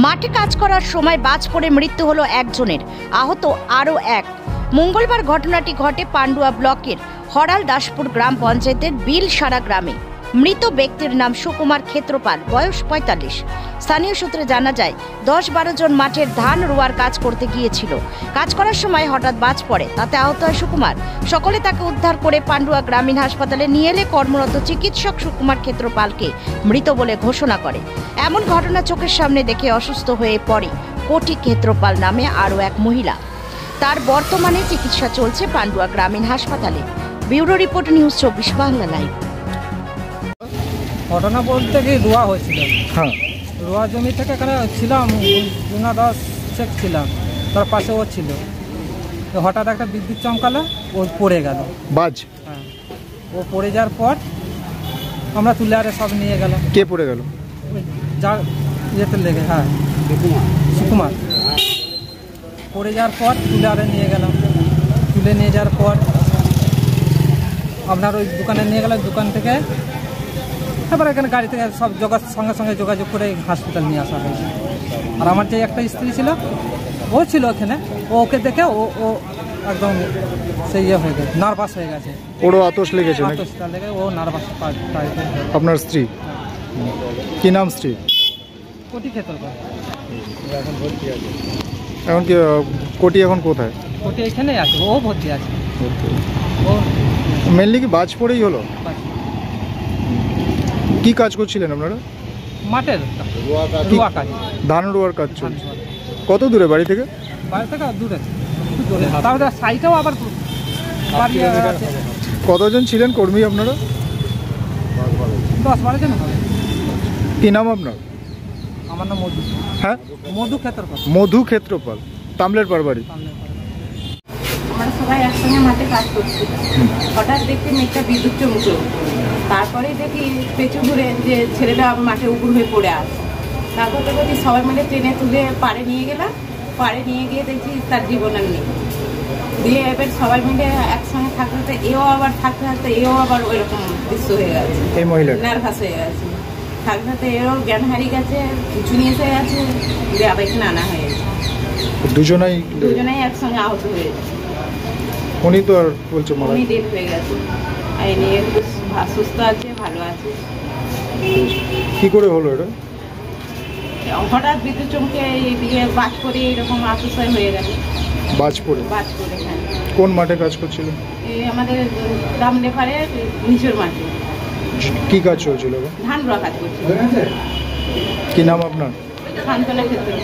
মাঠে কাজ করার সময় বাজ পড়ে মৃত্যু হলো একজনের, আহত আরও এক। মঙ্গলবার ঘটনাটি ঘটে পান্ডুয়া ব্লকের হরাল দাসপুর গ্রাম পঞ্চায়েতের বিলসারা গ্রামে। মৃত ব্যক্তির নাম সুকুমার ক্ষেত্রপাল, বয়স ৪৫। স্থানীয় সূত্রে জানা যায় ১০-১২ জন মাঠের ধান রোয়ার কাজ করতে গিয়েছিল। কাজ করার সময় হঠাৎ বাজ পড়ে, তাতে আহত হয় সুকুমার। সকলে তাকে উদ্ধার করে পান্ডুয়া গ্রামীণ হাসপাতালে নিয়ে এলে কর্মরত চিকিৎসক সুকুমার ক্ষেত্রপালকে মৃত বলে ঘোষণা করে। এমন ঘটনা চোখের সামনে দেখে অসুস্থ হয়ে পড়ে কোটি ক্ষেত্রপাল নামে আরও এক মহিলা। তার বর্তমানে চিকিৎসা চলছে পান্ডুয়া গ্রামীণ হাসপাতালে। Bureau report, news ২৪ Bangla live. ঘটনা বলতে কি রোয়া হয়েছিল, হ্যাঁ, রোয়া জমি থেকে এখানে ছিলাম, গুনা দাস শেখ ছিলাম, তার পাশে ও ছিল। তো হঠাৎ একটা বিদ্যুৎ চমকালো, ও পড়ে গেল বাজ। হ্যাঁ, ও পড়ে যাওয়ার পর আমরা তুলে আরে সব নিয়ে গেলাম। কে পড়ে গেল? যা ইয়েতে লেগে, হ্যাঁ সুকুমার পড়ে যাওয়ার পর তুলে আরে নিয়ে গেলাম। তুলে নিয়ে যাওয়ার পর আপনার ওই দোকানে নিয়ে গেলাম, দোকান থেকে তারপরে এখানে গাড়ি থেকে সব সঙ্গে সঙ্গে যোগাযোগ করে হাসপাতাল নিয়ে আসা হয়েছে। আর আমার যে একটা স্ত্রী ছিল, ও ছিল ওখানে, ওকে দেখে ও একদম সেই ইয়ে হয়ে গেছে, নার্ভাস হয়ে গেছে। ওরও আতশ লেগেছে? আতশটা লেগে ও নার্ভাস। আপনার স্ত্রী? কি নাম স্ত্রী? কোটি ক্ষেত্রপাল। এখন কি কোটি এখন কোথায়? কোটি এখানেই আছে, ও ভর্তি আছে। ও মেনলি কি বাজ পড়েই হলো? কি কাজ করছিলেন আপনারা? মাঠের রোয়া কাজ, ধান রোয়ার কাজ চলছে। কত দূরে বাড়ি থেকে? বাড়ি থেকে দূরে, তারপরে সাইডেও আবার বাড়ি আছে। কতজন ছিলেন কর্মী আপনারা? ১০-১২ জন হবে। কি নাম আপনার? আমার নাম মধু। হ্যাঁ, মধু ক্ষেত্রপাল। মধু ক্ষেত্রপাল, তামলের পাড় বাড়ি। আমরা সবাই একসঙ্গে মাঠে কাজ করছি, হঠাৎ দেখি মেঘটা বিদ্যুৎ চমকলো। তারপরে দেখি পেছু ঘুরে যে ছেলেটা মাঠে উপুর হয়ে পড়ে আসে। তারপর দেখি সবাই মিলে ট্রেনে তুলে পাড়ে নিয়ে গেলাম। পাড়ে নিয়ে গিয়ে দেখি তার জীবন আর নেই। দিয়ে এবার সবাই মিলে একসঙ্গে থাকতে থাকতে এও আবার থাকতে থাকতে এও আবার ওই রকম দৃশ্য হয়ে গেছে, এই মহিলা নার্ভাস হয়ে গেছে। থাকতে থাকতে এও জ্ঞান হারিয়ে গেছে, চুনি এসে গেছে, দিয়ে আবার এখানে আনা হয়েছে। দুজনাই একসঙ্গে আহত হয়েছে। উনি তো আর বলছে উনি ডেট হয়ে গেছে, আর এনে সুস্থ আছে, ভালো আছে। কি করে হলো এটা? হঠাৎ বিদ্যুৎ চমকে এদিকে বাজ পড়ে এরকম আতশয় হয়ে গেল। বাজ পড়ে? বাজ পড়ে, হ্যাঁ। কোন মাঠে কাজ করছিল? এই আমাদের দাম লেপারে নিচের মাঠে। কি কাজ চলছিল? ধান রোয়া কাজ করছিল। কি নাম আপনার? শান্তনা ক্ষেত্রে।